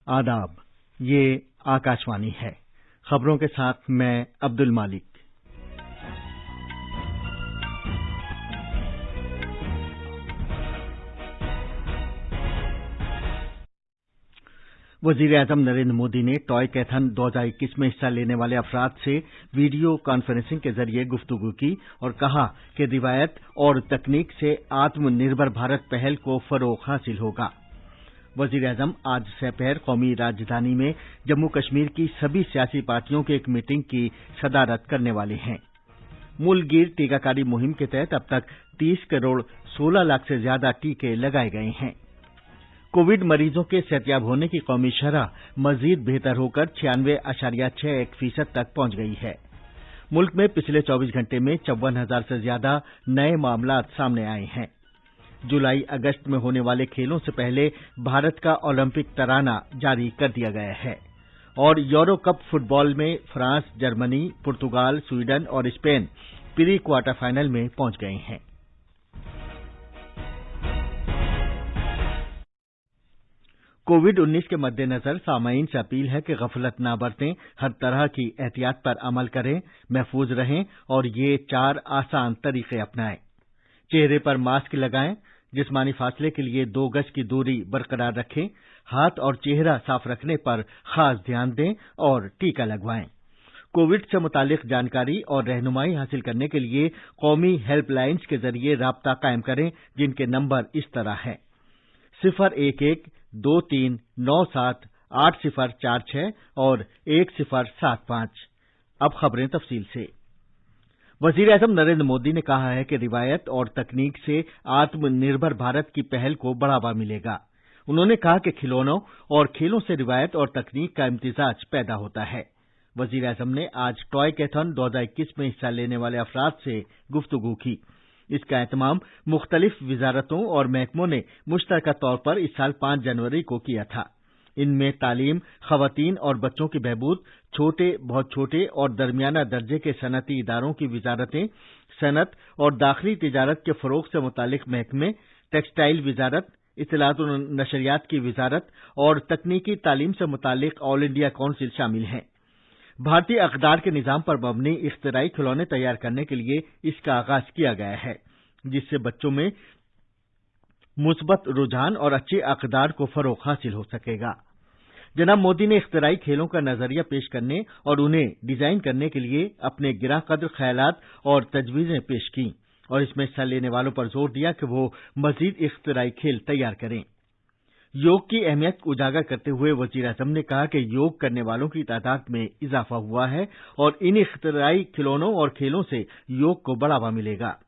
आदाब, ये आकाशवाणी है। खबरों के साथ मैं अब्दुल मालिक। वजीर-ए-आजम नरेंद्र मोदी ने टॉय कैथन 2021 में हिस्सा लेने वाले अफराद से वीडियो कॉन्फ्रेंसिंग के जरिए गुफ्तगू की और कहा कि रिवायत और तकनीक से आत्मनिर्भर भारत पहल को फरोग हासिल होगा। वजीर-ए-आजम आज दोपहर कौमी राजधानी में जम्मू कश्मीर की सभी सियासी पार्टियों की एक मीटिंग की सदारत करने वाले हैं। मूलगीर टीकाकारी मुहिम के तहत अब तक 30 करोड़ 16 लाख से ज्यादा टीके लगाए गए हैं। कोविड मरीजों के सेहतयाब होने की कौमी शरह मजीद बेहतर होकर 96.61% तक पहुंच गई है। मुल्क में पिछले 24 घंटे में 54,000 से ज्यादा नए मामला सामने आए हैं। जुलाई अगस्त में होने वाले खेलों से पहले भारत का ओलंपिक तराना जारी कर दिया गया है और यूरो कप फुटबॉल में फ्रांस, जर्मनी, पुर्तगाल, स्वीडन और स्पेन प्री क्वार्टर फाइनल में पहुंच गए हैं। कोविड-19 के मद्देनजर सामाईन से अपील है कि गफलत न बरतें, हर तरह की एहतियात पर अमल करें, महफूज रहें और ये 4 आसान तरीके अपनाएं। चेहरे पर मास्क लगाएं, जिस्मानी फासले के लिए 2 गज की दूरी बरकरार रखें, हाथ और चेहरा साफ रखने पर खास ध्यान दें और टीका लगवाएं। कोविड से मुतालिक जानकारी और रहनुमाई हासिल करने के लिए कौमी हेल्पलाइन्स के जरिए राब्ता कायम करें, जिनके नंबर इस तरह हैं 011-2397-8046 और 1075। अब खबरें तफसील से। वजीर-ए-आजम नरेंद्र मोदी ने कहा है कि रिवायत और तकनीक से आत्मनिर्भर भारत की पहल को बढ़ावा मिलेगा। उन्होंने कहा कि खिलौनों और खेलों से रिवायत और तकनीक का इम्तिजाज पैदा होता है। वजीर-ए-आजम ने आज टॉय कैथन 2021 में हिस्सा लेने वाले अफराद से गुफ्तगू की। इसका एहतमाम मुख्तलिफ वजारतों और महकमों ने मुश्तरका तौर पर इस साल 5 जनवरी को किया था। इनमें तालीम, खवातीन और बच्चों की बहबूद, छोटे, बहुत छोटे और दरमियाना दर्जे के सनती इदारों की वजारतें, सनत और दाखिली तिजारत के फरोग से मुतालिक महकमे, टेक्सटाइल वजारत, इत्तलात और नशरियात की वजारत और तकनीकी तालीम से मुतालिक ऑल इंडिया काउंसिल शामिल हैं। भारतीय अक़दार के निज़ाम पर मबनी इख्तिराई खिलौने तैयार करने के लिए इसका आगाज किया गया है, जिससे बच्चों में मुस्बत रुझान और अच्छे अक़दार को फरोग हासिल हो सकेगा। जनाब मोदी ने इख्तिराई खेलों का नजरिया पेश करने और उन्हें डिजाइन करने के लिए अपने गिरा कद्र ख्यालात और तजवीजें पेश की और इसमें हिस्सा लेने वालों पर जोर दिया कि वो मजीद इख्तिराई खेल तैयार करें। योग की अहमियत को उजागर करते हुए वजीर-ए-आज़म ने कहा कि योग करने वालों की तादाद में इजाफा हुआ है और इन इख्तिराई खिलौनों और खेलों से योग को बढ़ावा मिलेगा।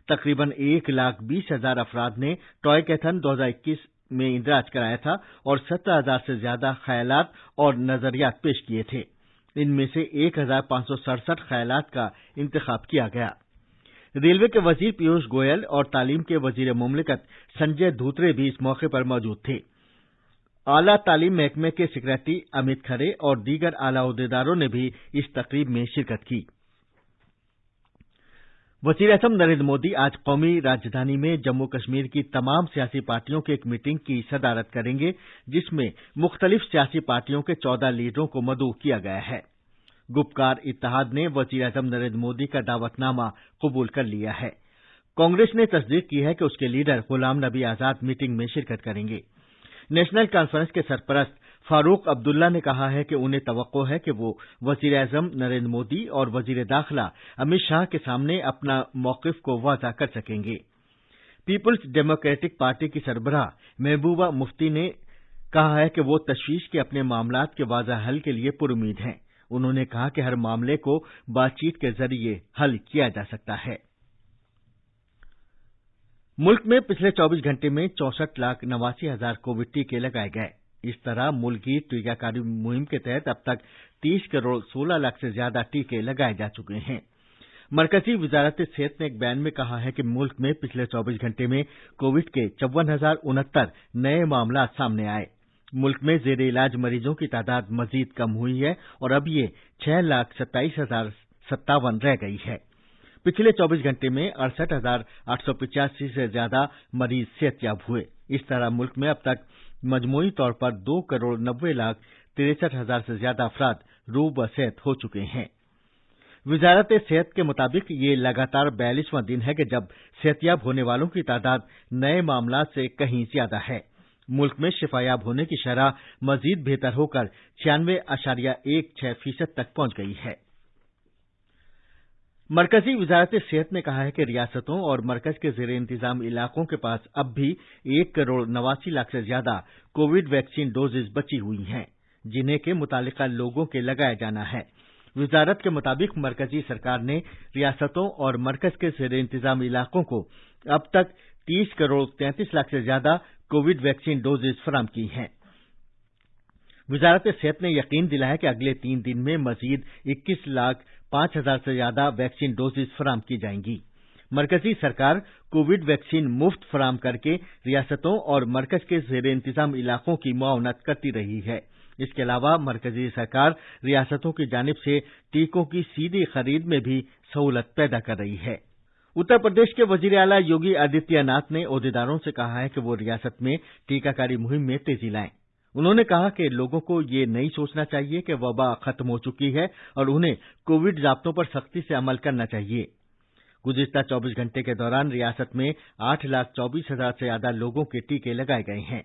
तकरीबन 1,20,000 अफराद ने टॉय कैथन 2021 में इंदराज कराया था और 17,000 से ज्यादा ख्यालात और नजरियात पेश किए थे। इनमें से 1,567 ख्यालात का इंतखाब किया गया। रेलवे के वजीर पीयूष गोयल और तालीम के वजीर मुमलिकत संजय धोत्रे भी इस मौके पर मौजूद थे। आला तालीम महकमे के सेक्रेटरी अमित खरे और दीगर आला ओहदेदारों ने भी इस तकरीब में शिरकत की। वजीर-ए-आज़म नरेंद्र मोदी आज कौमी राजधानी में जम्मू कश्मीर की तमाम सियासी पार्टियों की एक मीटिंग की सदारत करेंगे, जिसमें मुख्तलिफ सियासी पार्टियों के 14 लीडरों को मदऊ किया गया है। गुपकार इत्तेहाद ने वजीर-ए-आज़म नरेंद्र मोदी का दावतनामा कबूल कर लिया है। कांग्रेस ने तस्दीक की है कि उसके लीडर गुलाम नबी आजाद मीटिंग में शिरकत करेंगे। नेशनल कॉन्फ्रेंस के सरपरस्त फारूक अब्दुल्ला ने कहा है कि उन्हें तवक्को है कि वो वजीर-ए-आज़म नरेंद्र मोदी और वजीर दाखिला अमित शाह के सामने अपना मौक़िफ़ को वाज़ा कर सकेंगे। पीपुल्स डेमोक्रेटिक पार्टी की सरबराह महबूबा मुफ्ती ने कहा है कि वो तशवीश के अपने मामलात के वाज़ा हल के लिए पुरुमीद हैं। उन्होंने कहा कि हर मामले को बातचीत के जरिए हल किया जा सकता है। मुल्क में पिछले 24 घंटे में 64,89,000 कोविड टीके लगाए गए। इस तरह मुल्की टीकाकारी मुहिम के तहत अब तक 30 करोड़ 16 लाख से ज्यादा टीके लगाए जा चुके हैं। मरकजी वजारत सेहत ने एक बयान में कहा है कि मुल्क में पिछले 24 घंटे में कोविड के 54,069 नए मामला सामने आए। मुल्क में जेर इलाज मरीजों की तादाद मजीद कम हुई है और अब ये 6,27,057 रह गई है। पिछले 24 घंटे में 68,885 से ज्यादा मरीज सेहतयाब हुए। इस तरह मुल्क में अब तक मजमूई तौर पर 2,90,63,000 से ज्यादा अफराद रूह-ब-सेहत हो चुके हैं। वजारत सेहत के मुताबिक ये लगातार 42वां दिन है कि जब सेहतियाब होने वालों की तादाद नए मामलात से कहीं ज्यादा है। मुल्क में शिफायाब होने की शरह मजीद बेहतर होकर 96.16% तक पहुंच गई है। मरकजी वजारत सेहत ने कहा है कि रियासतों और मरकज के जेर इंतजाम इलाकों के पास अब भी 1,89,00,000 से ज्यादा कोविड वैक्सीन डोजेज बची हुई हैं, जिन्हें के मुतालिका लोगों के लगाया जाना है। वजारत के मुताबिक मरकजी सरकार ने रियासतों और मरकज के जेर इंतजाम इलाकों को अब तक 30,33,00,000 से ज्यादा कोविड वैक्सीन डोजेज फराम की हैं। वजारत सेहत ने यकीन दिलाया कि अगले 3 दिन में मजीद 21,05,000 से ज्यादा वैक्सीन डोजेज फराम की जाएंगी। मरकजी सरकार कोविड वैक्सीन मुफ्त फराम करके रियासतों और मरकज के जेर इंतजाम इलाकों की मुआवनत करती रही है। इसके अलावा मरकजी सरकार रियासतों की जानिब से टीकों की सीधी खरीद में भी सहूलत पैदा कर रही है। उत्तर प्रदेश के वजीर आला योगी आदित्यनाथ ने ओहदेदारों से कहा है कि वो रियासत में टीकाकारी मुहिम में तेजी लाएं। उन्होंने कहा कि लोगों को ये नहीं सोचना चाहिए कि वबा खत्म हो चुकी है और उन्हें कोविड ज़ाब्तों पर सख्ती से अमल करना चाहिए। गुज़िश्ता 24 घंटे के दौरान रियासत में 8,24,000 से ज्यादा लोगों के टीके लगाए गए हैं।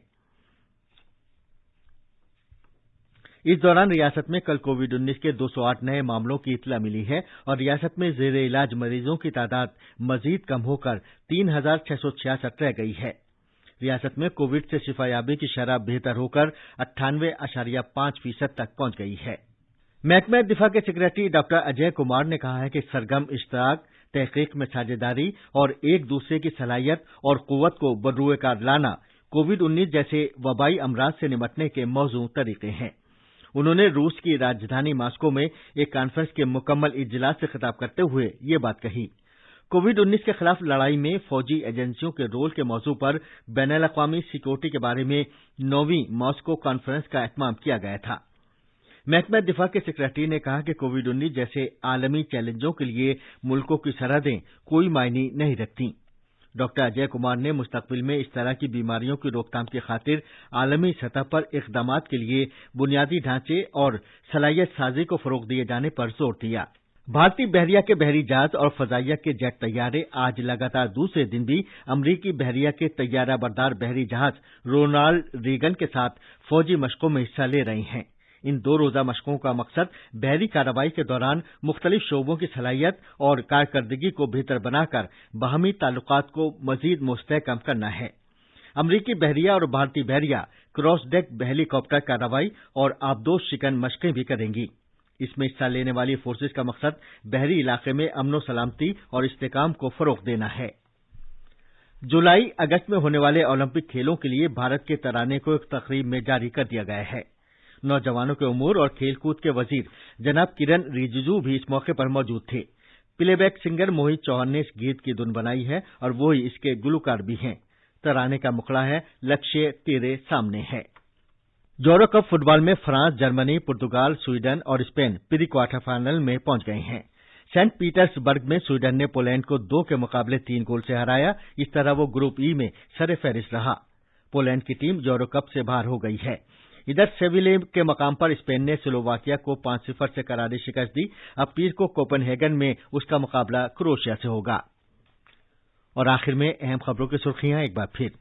इस दौरान रियासत में कल कोविड-19 के 208 नए मामलों की इत्तला मिली है और रियासत में जेर इलाज मरीजों की तादाद मजीद कम होकर 3,666 रह गई है। रियासत में कोविड से शिफायाबी की शरह बेहतर होकर 98.5% तक पहुंच गई है। महकमा दिफा के सेक्रेटरी डॉक्टर अजय कुमार ने कहा है कि सरगर्म इश्तराक, तहकीक में साझेदारी और एक दूसरे की सलाहियत और कुव्वत को बरूएकार लाना कोविड-19 जैसे वबाई अमराज से निपटने के मौजूद तरीके हैं। उन्होंने रूस की राजधानी मास्को में एक कॉन्फ्रेंस के मुकम्मल इजलास से खिताब करते हुए ये बात कही। कोविड-19 के खिलाफ लड़ाई में फौजी एजेंसियों के रोल के मौजू पर बैनुल-अक़वामी सिक्योरिटी के बारे में 9वीं मास्को कॉन्फ्रेंस का एहतमाम किया गया था। महकमा दिफा के सेक्रेटरी ने कहा कि कोविड-19 जैसे आलमी चैलेंजों के लिए मुल्कों की सरहदें कोई मायने नहीं रखती। डॉक्टर अजय कुमार ने मुस्तकबिल में इस तरह की बीमारियों की रोकथाम की खातिर आलमी सतह पर इक़दामात के लिए बुनियादी ढांचे और सलाहियत साजी को फरोग दिए जाने पर जोर दिया। भारतीय बहरिया के बहरी जहाज और फजाइया के जेट तैयारे आज लगातार दूसरे दिन भी अमरीकी बहरिया के तैयारा बरदार बहरी जहाज रोनाल्ड रीगन के साथ फौजी मशकों में हिस्सा ले रहे हैं। इन 2 रोजा मशकों का मकसद बहरी कार्रवाई के दौरान मुख्तलिफ शोबों की सलाहियत और कारकर्दगी को बेहतर बनाकर बाहमी ताल्लुकात को मजीद मुस्तहकम करना है। अमरीकी बहरिया और भारतीय बहरिया क्रॉस डेक हेलीकॉप्टर कार्रवाई और आबदोश शिकन मशकें भी करेंगी। इसमें हिस्सा लेने वाली फोर्सेज का मकसद बहरी इलाके में अमन सलामती और इस्तेकाम को फरोग देना है। जुलाई अगस्त में होने वाले ओलंपिक खेलों के लिए भारत के तराने को एक तकरीब में जारी कर दिया गया है। नौजवानों के उमूर और खेलकूद के वजीर जनाब किरण रिजिजू भी इस मौके पर मौजूद थे। प्लेबैक सिंगर मोहित चौहान ने इस गीत की धुन बनाई है और वो ही इसके गुलकार भी हैं। तराने का मुखड़ा है, लक्ष्य तेरे सामने है। यूरो कप फुटबॉल में फ्रांस, जर्मनी, पुर्तगाल, स्वीडन और स्पेन प्री क्वार्टर फाइनल में पहुंच गए हैं। सेंट पीटर्सबर्ग में स्वीडन ने पोलैंड को 2 के मुकाबले 3 गोल से हराया। इस तरह वो ग्रुप ई में सरे-फहरिस्त रहा। पोलैंड की टीम यूरो कप से बाहर हो गई है। इधर सेविले के मकाम पर स्पेन ने स्लोवाकिया को 5-0 से करारी शिकस्त दी। अब पीर को कोपेनहेगन में उसका मुकाबला क्रोएशिया से होगा। और आखिर में अहम खबरों की सुर्खियां एक बार फिर।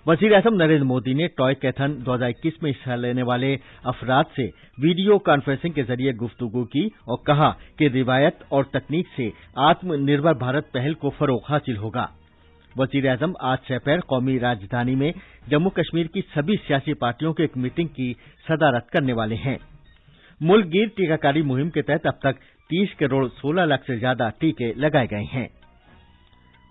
वजीर आज़म नरेंद्र मोदी ने टॉय कैथन 2021 में हिस्सा लेने वाले अफराद से वीडियो कॉन्फ्रेंसिंग के जरिए गुफ्तगू की और कहा कि रिवायत और तकनीक से आत्मनिर्भर भारत पहल को फरोग हासिल होगा। वजीर आज़म आज सपहर कौमी राजधानी में जम्मू कश्मीर की सभी सियासी पार्टियों की एक मीटिंग की सदारत करने वाले हैं। मुल्क गिर टीकाकारी मुहिम के तहत अब तक 30 करोड़ 16 लाख से ज्यादा टीके लगाए गए हैं।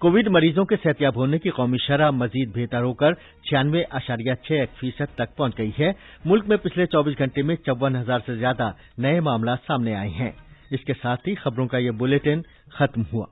कोविड मरीजों के सेहतियाब होने की कौमी शरह मजीद बेहतर होकर 96.6% तक पहुंच गई है। मुल्क में पिछले 24 घंटे में 54,000 से ज्यादा नए मामला सामने आए हैं। इसके साथ ही खबरों का ये बुलेटिन खत्म हुआ।